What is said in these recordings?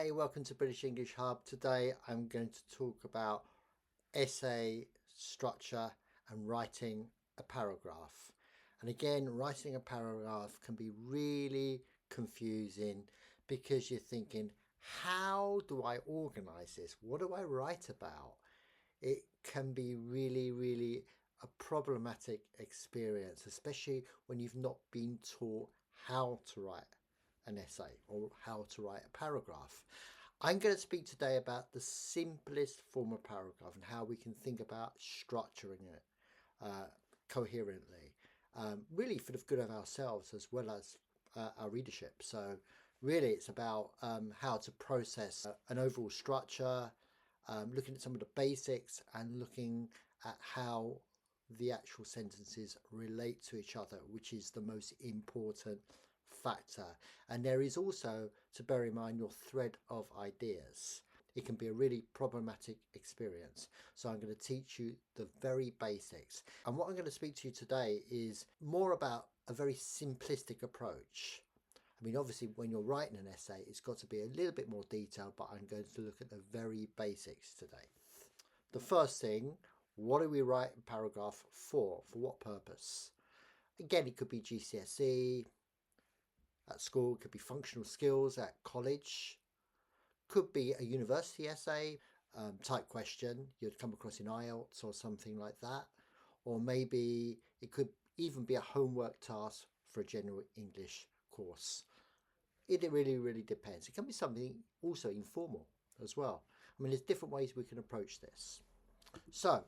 Hey, welcome to British English Hub. Today I'm going to talk about essay structure and writing a paragraph. And again, writing a paragraph can be really confusing because you're thinking, how do I organize this? What do I write about? It can be really a problematic experience, especially when you've not been taught how to write an essay or how to write a paragraph. I'm going to speak today about the simplest form of paragraph and how we can think about structuring it coherently, really for the good of ourselves as well as our readership. So really it's about how to process an overall structure, looking at some of the basics and looking at how the actual sentences relate to each other, which is the most important factor. And there is also to bear in mind your thread of ideas. It can be a really problematic experience. So I'm going to teach you the very basics. And what I'm going to speak to you today is more about a very simplistic approach. I mean, obviously, when you're writing an essay, it's got to be a little bit more detailed, but I'm going to look at the very basics today. The first thing, what do we write a paragraph for? For what purpose? Again, it could be GCSE at school, it could be functional skills at college, could be a university essay type question you'd come across in IELTS or something like that. Or maybe it could even be a homework task for a general English course. It really depends. It can be something also informal as well. I mean, there's different ways we can approach this. So,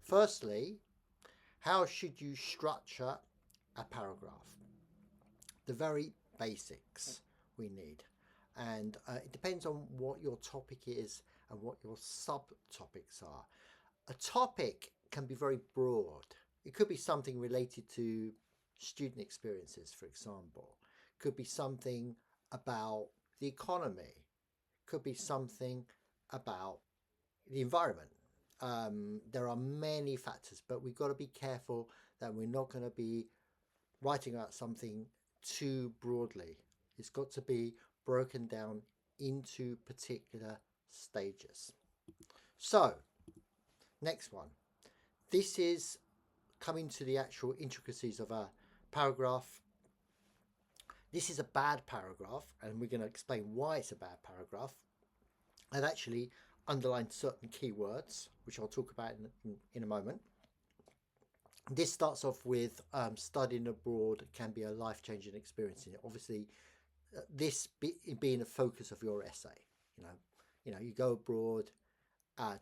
firstly, how should you structure a paragraph? The very basics we need. And it depends on what your topic is and what your subtopics are. A topic can be very broad. It could be something related to student experiences, for example. It could be something about the economy. It could be something about the environment. There are many factors, but we've got to be careful that we're not going to be writing about something too broadly. It's got to be broken down into particular stages. So, next one. This is coming to the actual intricacies of a paragraph. This is a bad paragraph, and we're going to explain why it's a bad paragraph. I've actually underlined certain keywords, which I'll talk about in a moment. This starts off with studying abroad can be a life-changing experience. Obviously, this being a focus of your essay. You go abroad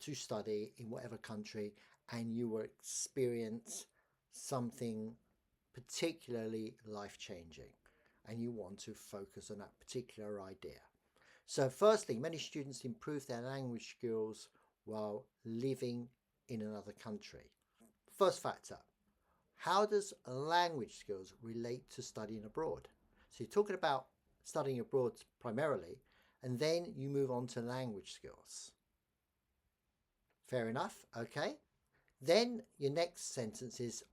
to study in whatever country, and you will experience something particularly life-changing, and you want to focus on that particular idea. So firstly, many students improve their language skills while living in another country. First factor, how does language skills relate to studying abroad? So you're talking about studying abroad primarily, and then you move on to language skills. Fair enough, okay. Then your next sentence is,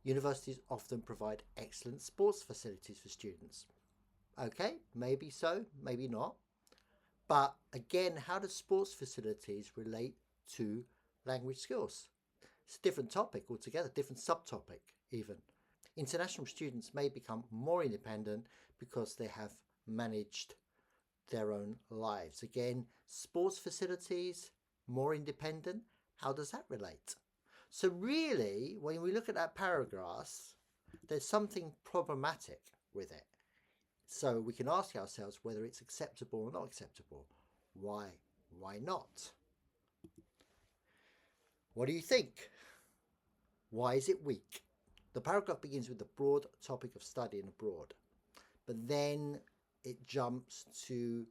universities often provide excellent sports facilities for students. Okay, maybe so, maybe not. But again, how do sports facilities relate to language skills? It's a different topic altogether, different subtopic even. International students may become more independent because they have managed their own lives. Again, sports facilities, more independent, how does that relate? So really, when we look at that paragraph, there's something problematic with it. So we can ask ourselves whether it's acceptable or not acceptable. Why? Why not? What do you think? Why is it weak? The paragraph begins with the broad topic of studying abroad, but then it jumps to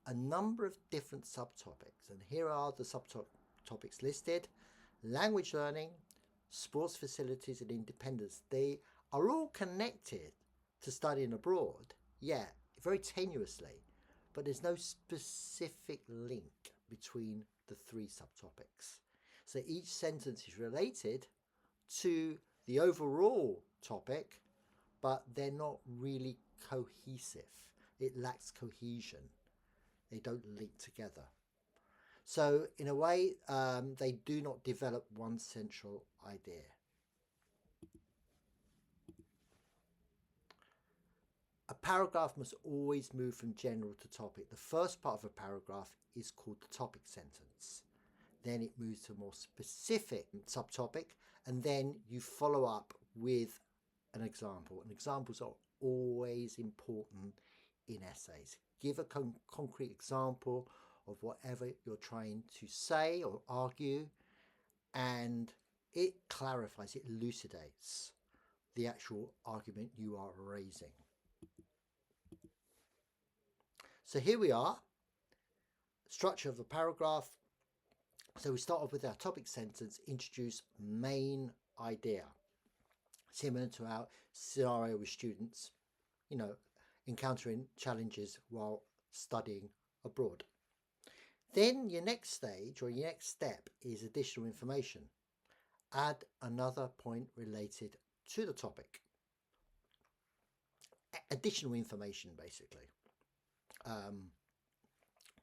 a number of different subtopics. And here are the subtopics listed. Language learning, sports facilities and independence. They are all connected to studying abroad. Yeah, very tenuously, but there's no specific link between the three subtopics. So each sentence is related to the overall topic, but they're not really cohesive. It lacks cohesion. They don't link together. So in a way, they do not develop one central idea. A paragraph must always move from general to topic. The first part of a paragraph is called the topic sentence. Then it moves to a more specific subtopic, and then you follow up with an example. And examples are always important in essays. Give a concrete example of whatever you're trying to say or argue, and it clarifies, it elucidates the actual argument you are raising. So here we are, structure of the paragraph. So we start off with our topic sentence, introduce main idea. Similar to our scenario with students, encountering challenges while studying abroad. Then your next stage or your next step is additional information. Add another point related to the topic. Additional information, basically,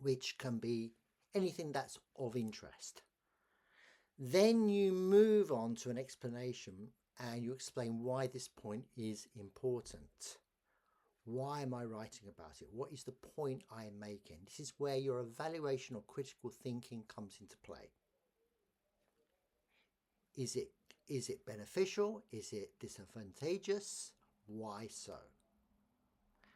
which can be anything that's of interest. Then you move on to an explanation and you explain why this point is important. Why am I writing about it? What is the point I am making? This is where your evaluation or critical thinking comes into play. Is it beneficial? Is it disadvantageous? Why so?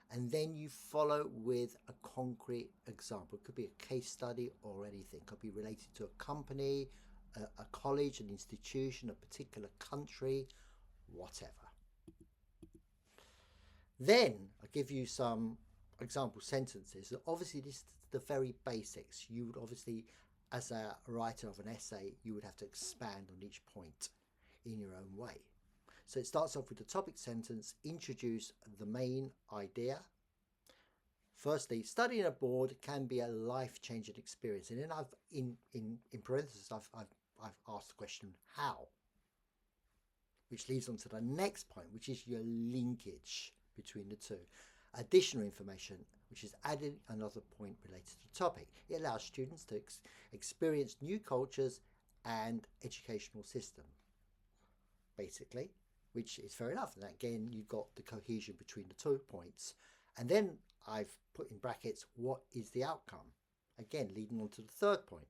And then you follow with a concrete example. It could be a case study or anything. It could be related to a company, a college, an institution, a particular country, whatever. Then I'll give you some example sentences. Obviously, this is the very basics. You would obviously, as a writer of an essay, you would have to expand on each point in your own way. So it starts off with the topic sentence, introduce the main idea. Firstly, studying abroad can be a life-changing experience. And then I've in parentheses, I've asked the question, how? Which leads on to the next point, which is your linkage between the two. Additional information, which is adding another point related to the topic. It allows students to experience new cultures and educational system, basically, which is fair enough. And again, you've got the cohesion between the 2 points. And then I've put in brackets, what is the outcome? Again, leading on to the third point.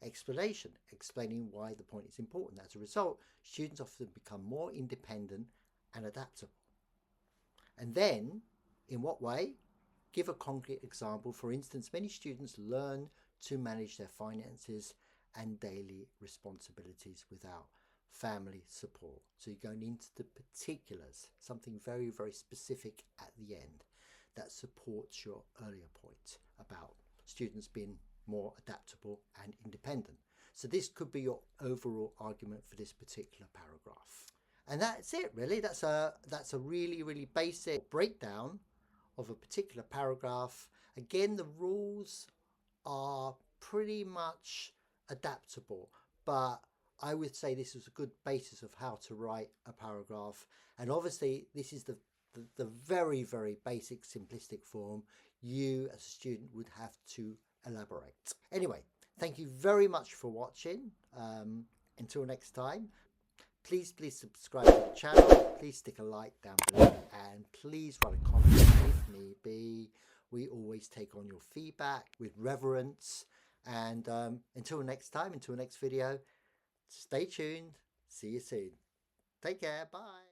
Explanation, explaining why the point is important. As a result, students often become more independent and adaptable. And then, in what way? Give a concrete example. For instance, many students learn to manage their finances and daily responsibilities without family support. So you're going into the particulars, something very, very specific at the end that supports your earlier point about students being more adaptable and independent. So this could be your overall argument for this particular paragraph. And that's it, really. That's a really, really basic breakdown of a particular paragraph. Again, the rules are pretty much adaptable, but I would say this is a good basis of how to write a paragraph. And obviously, this is the very, very basic, simplistic form you as a student would have to elaborate. Anyway, thank you very much for watching. Until next time, please subscribe to the channel. Please stick a like down below and please write a comment if need be. We always take on your feedback with reverence. And until next time, until next video, stay tuned. See you soon. Take care. Bye.